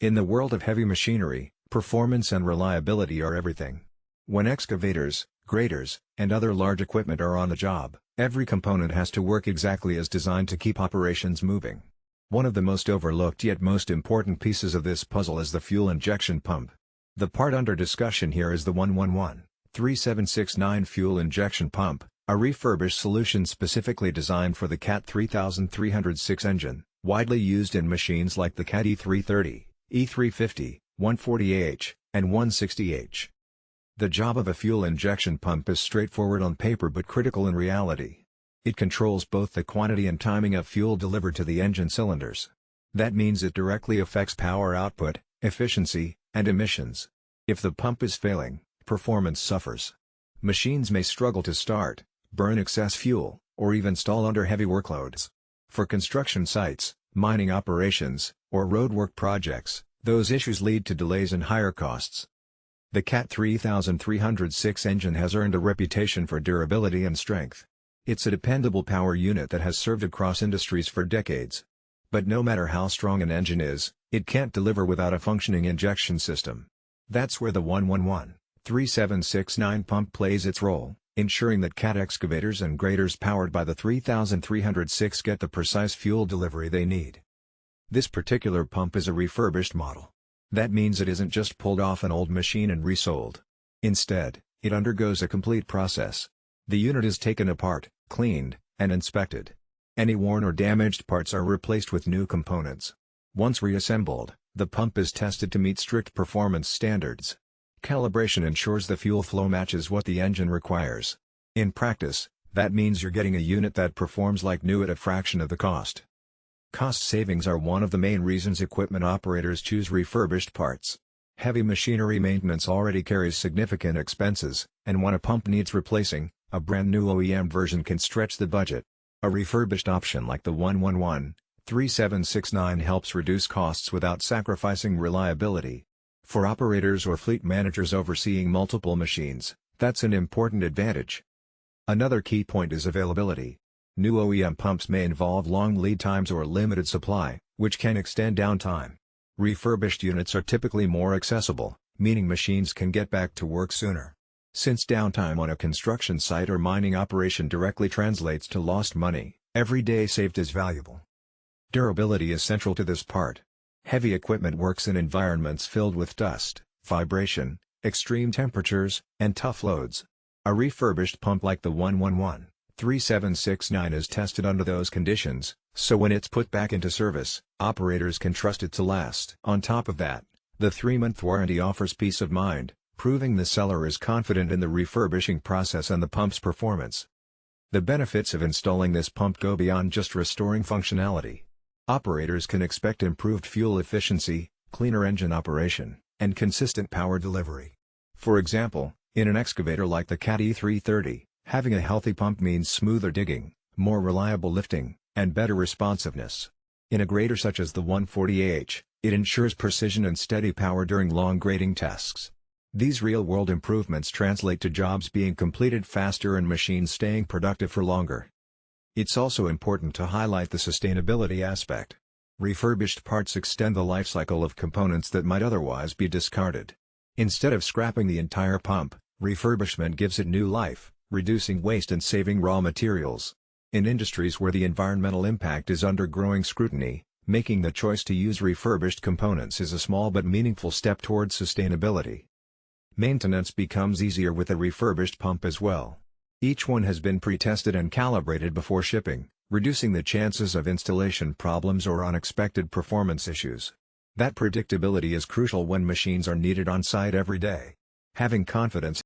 In the world of heavy machinery, performance and reliability are everything. When excavators, graders, and other large equipment are on the job, every component has to work exactly as designed to keep operations moving. One of the most overlooked yet most important pieces of this puzzle is the fuel injection pump. The part under discussion here is the 111-3769 fuel injection pump, a refurbished solution specifically designed for the CAT 3306 engine, widely used in machines like the CAT E330, E350, 140H, and 160H. The job of a fuel injection pump is straightforward on paper but critical in reality. It controls both the quantity and timing of fuel delivered to the engine cylinders. That means it directly affects power output, efficiency, and emissions. If the pump is failing, performance suffers. Machines may struggle to start, burn excess fuel, or even stall under heavy workloads. For construction sites, mining operations, or roadwork projects, those issues lead to delays and higher costs. The CAT 3306 engine has earned a reputation for durability and strength. It's a dependable power unit that has served across industries for decades. But no matter how strong an engine is, it can't deliver without a functioning injection system. That's where the 111-3769 pump plays its role, ensuring that CAT excavators and graders powered by the 3306 get the precise fuel delivery they need. This particular pump is a refurbished model. That means it isn't just pulled off an old machine and resold. Instead, it undergoes a complete process. The unit is taken apart, cleaned, and inspected. Any worn or damaged parts are replaced with new components. Once reassembled, the pump is tested to meet strict performance standards. Calibration ensures the fuel flow matches what the engine requires. In practice, that means you're getting a unit that performs like new at a fraction of the cost. Cost savings are one of the main reasons equipment operators choose refurbished parts. Heavy machinery maintenance already carries significant expenses, and when a pump needs replacing, a brand new OEM version can stretch the budget. A refurbished option like the 111-3769 helps reduce costs without sacrificing reliability. For operators or fleet managers overseeing multiple machines, that's an important advantage. Another key point is availability. New OEM pumps may involve long lead times or limited supply, which can extend downtime. Refurbished units are typically more accessible, meaning machines can get back to work sooner. Since downtime on a construction site or mining operation directly translates to lost money, every day saved is valuable. Durability is central to this part. Heavy equipment works in environments filled with dust, vibration, extreme temperatures, and tough loads. A refurbished pump like the 111-3769 is tested under those conditions, so when it's put back into service, operators can trust it to last. On top of that, the 3-month warranty offers peace of mind, proving the seller is confident in the refurbishing process and the pump's performance. The benefits of installing this pump go beyond just restoring functionality. Operators can expect improved fuel efficiency, cleaner engine operation, and consistent power delivery. For example, in an excavator like the CAT E330, having a healthy pump means smoother digging, more reliable lifting, and better responsiveness. In a grader such as the 140H, it ensures precision and steady power during long grading tasks. These real-world improvements translate to jobs being completed faster and machines staying productive for longer. It's also important to highlight the sustainability aspect. Refurbished parts extend the life cycle of components that might otherwise be discarded. Instead of scrapping the entire pump, refurbishment gives it new life, reducing waste and saving raw materials. In industries where the environmental impact is under growing scrutiny, making the choice to use refurbished components is a small but meaningful step towards sustainability. Maintenance becomes easier with a refurbished pump as well. Each one has been pre-tested and calibrated before shipping, reducing the chances of installation problems or unexpected performance issues. That predictability is crucial when machines are needed on site every day. Having confidence